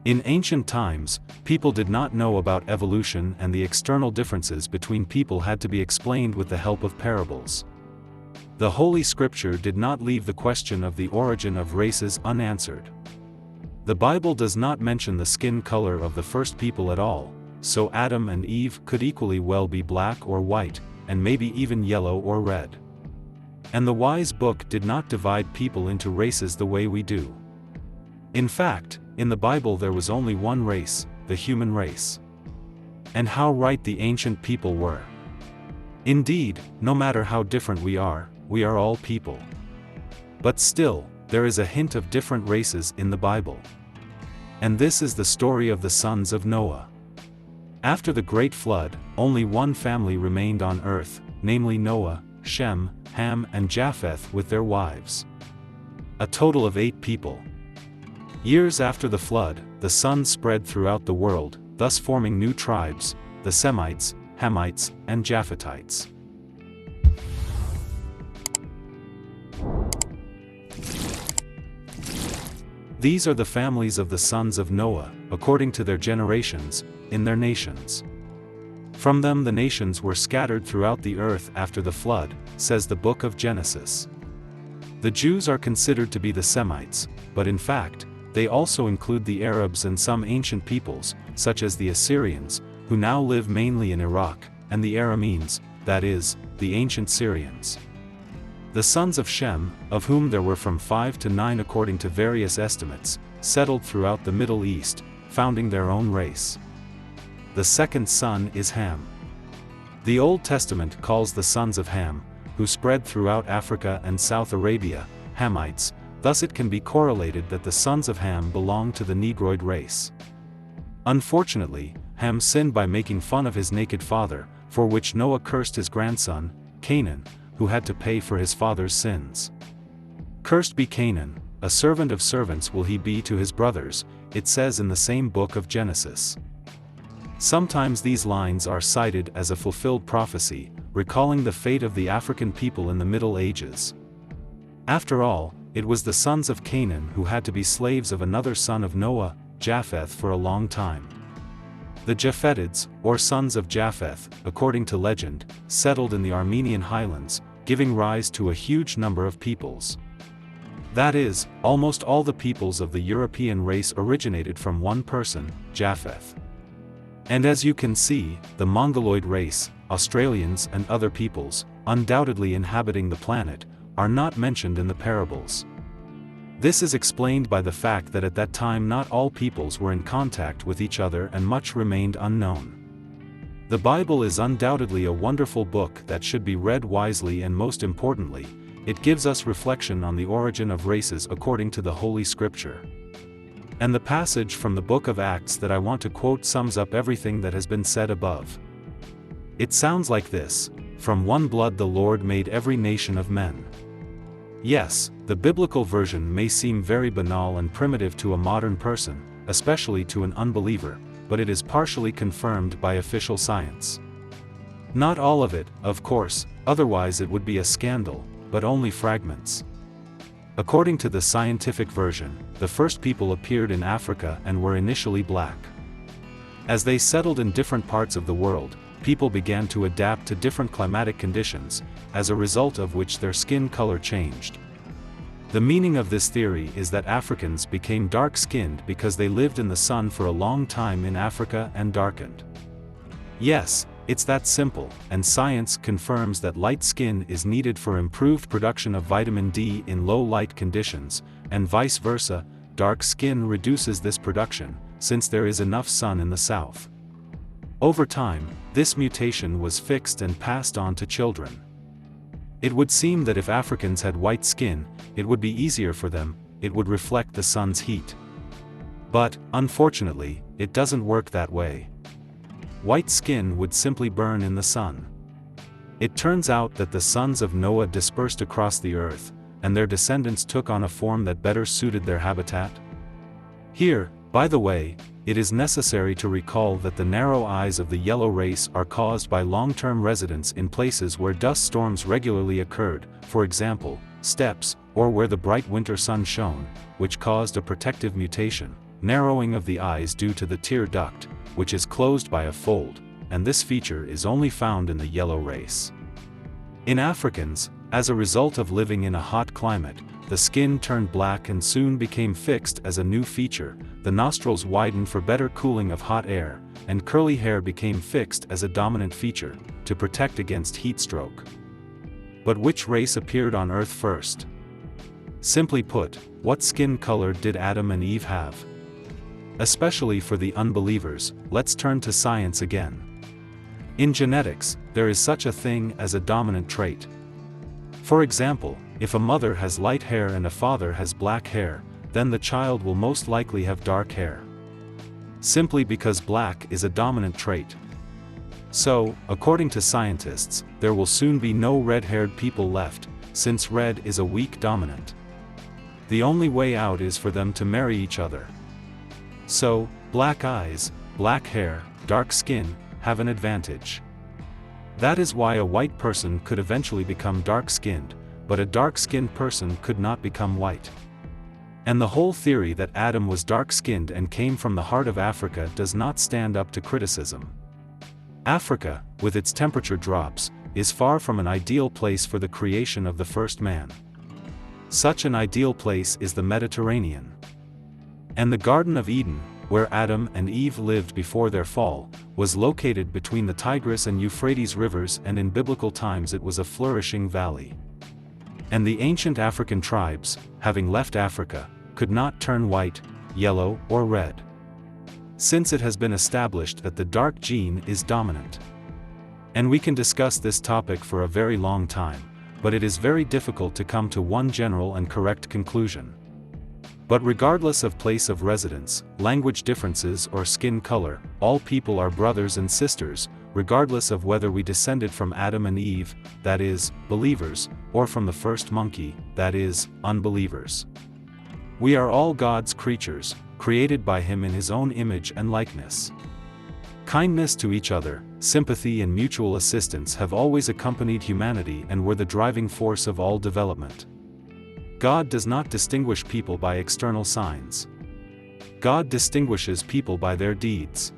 In ancient times, people did not know about evolution, and the external differences between people had to be explained with the help of parables. The Holy Scripture did not leave the question of the origin of races unanswered. The Bible does not mention the skin color of the first people at all, so Adam and Eve could equally well be black or white, and maybe even yellow or red. And the wise book did not divide people into races the way we do. In fact, in the Bible there was only one race, the human race. And how right the ancient people were. Indeed, no matter how different we are all people. But still, there is a hint of different races in the Bible. And this is the story of the sons of Noah. After the great flood, only one family remained on earth, namely Noah, Shem, Ham and Japheth with their wives. A total of 8 people. Years after the flood, the sons spread throughout the world, thus forming new tribes, the Semites, Hamites, and Japhetites. These are the families of the sons of Noah, according to their generations, in their nations. From them the nations were scattered throughout the earth after the flood, says the book of Genesis. The Jews are considered to be the Semites, but in fact, they also include the Arabs and some ancient peoples, such as the Assyrians, who now live mainly in Iraq, and the Arameans, that is, the ancient Syrians. The sons of Shem, of whom there were from 5 to 9 according to various estimates, settled throughout the Middle East, founding their own race. The second son is Ham. The Old Testament calls the sons of Ham, who spread throughout Africa and South Arabia, Hamites, thus it can be correlated that the sons of Ham belong to the Negroid race. Unfortunately, Ham sinned by making fun of his naked father, for which Noah cursed his grandson, Canaan, who had to pay for his father's sins. Cursed be Canaan, a servant of servants will he be to his brothers, it says in the same book of Genesis. Sometimes these lines are cited as a fulfilled prophecy, recalling the fate of the African people in the Middle Ages. After all, it was the sons of Canaan who had to be slaves of another son of Noah, Japheth, for a long time. The Japhetites, or sons of Japheth, according to legend, settled in the Armenian highlands, giving rise to a huge number of peoples. That is, almost all the peoples of the European race originated from one person, Japheth. And as you can see, the Mongoloid race, Australians and other peoples, undoubtedly inhabiting the planet, are not mentioned in the parables. This is explained by the fact that at that time not all peoples were in contact with each other and much remained unknown. The Bible is undoubtedly a wonderful book that should be read wisely, and most importantly, it gives us reflection on the origin of races according to the Holy Scripture. And the passage from the book of Acts that I want to quote sums up everything that has been said above. It sounds like this: "From one blood the Lord made every nation of men." Yes, the biblical version may seem very banal and primitive to a modern person, especially to an unbeliever, but it is partially confirmed by official science. Not all of it, of course, otherwise it would be a scandal, but only fragments. According to the scientific version, the first people appeared in Africa and were initially black. As they settled in different parts of the world, people began to adapt to different climatic conditions, as a result of which their skin color changed. The meaning of this theory is that Africans became dark-skinned because they lived in the sun for a long time in Africa and darkened. Yes, it's that simple, and science confirms that light skin is needed for improved production of vitamin D in low light conditions, and vice versa, dark skin reduces this production, since there is enough sun in the south. Over time, this mutation was fixed and passed on to children. It would seem that if Africans had white skin, it would be easier for them, it would reflect the sun's heat. But, unfortunately, it doesn't work that way. White skin would simply burn in the sun. It turns out that the sons of Noah dispersed across the earth, and their descendants took on a form that better suited their habitat. Here, by the way, it is necessary to recall that the narrow eyes of the yellow race are caused by long-term residence in places where dust storms regularly occurred, for example, steppes, or where the bright winter sun shone, which caused a protective mutation, narrowing of the eyes due to the tear duct, which is closed by a fold, and this feature is only found in the yellow race. In Africans, as a result of living in a hot climate, the skin turned black and soon became fixed as a new feature, the nostrils widened for better cooling of hot air, and curly hair became fixed as a dominant feature, to protect against heat stroke. But which race appeared on Earth first? Simply put, what skin color did Adam and Eve have? Especially for the unbelievers, let's turn to science again. In genetics, there is such a thing as a dominant trait. For example, if a mother has light hair and a father has black hair, then the child will most likely have dark hair. Simply because black is a dominant trait. So, according to scientists, there will soon be no red-haired people left, since red is a weak dominant. The only way out is for them to marry each other. So, black eyes, black hair, dark skin, have an advantage. That is why a white person could eventually become dark-skinned, but a dark-skinned person could not become white. And the whole theory that Adam was dark-skinned and came from the heart of Africa does not stand up to criticism. Africa, with its temperature drops, is far from an ideal place for the creation of the first man. Such an ideal place is the Mediterranean. And the Garden of Eden, where Adam and Eve lived before their fall, was located between the Tigris and Euphrates rivers, and in biblical times it was a flourishing valley. And the ancient African tribes, having left Africa, could not turn white, yellow, or red. Since it has been established that the dark gene is dominant. And we can discuss this topic for a very long time, but it is very difficult to come to one general and correct conclusion. But regardless of place of residence, language differences or skin color, all people are brothers and sisters, regardless of whether we descended from Adam and Eve, that is, believers, or from the first monkey, that is, unbelievers. We are all God's creatures, created by Him in His own image and likeness. Kindness to each other, sympathy and mutual assistance have always accompanied humanity and were the driving force of all development. God does not distinguish people by external signs. God distinguishes people by their deeds.